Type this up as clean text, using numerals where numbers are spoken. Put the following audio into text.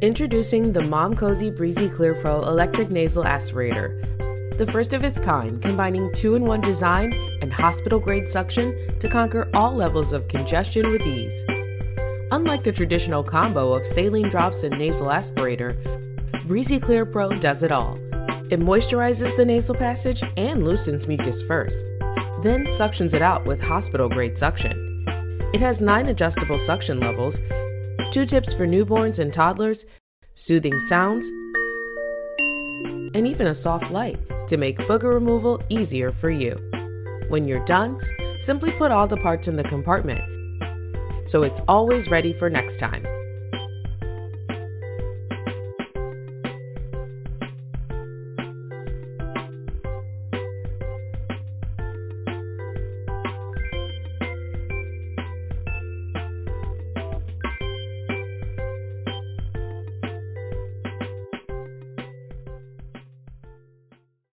Introducing the Mom Cozy Breezy Clear Pro Electric Nasal Aspirator, the first of its kind, combining 2-in-1 design and hospital-grade suction to conquer all levels of congestion with ease. Unlike the traditional combo of saline drops and nasal aspirator, Breezy Clear Pro does it all. It moisturizes the nasal passage and loosens mucus first, then suctions it out with hospital-grade suction. It has 9 adjustable suction levels, 2 tips for newborns and toddlers, soothing sounds, and even a soft light to make booger removal easier for you. When you're done, simply put all the parts in the compartment, so it's always ready for next time.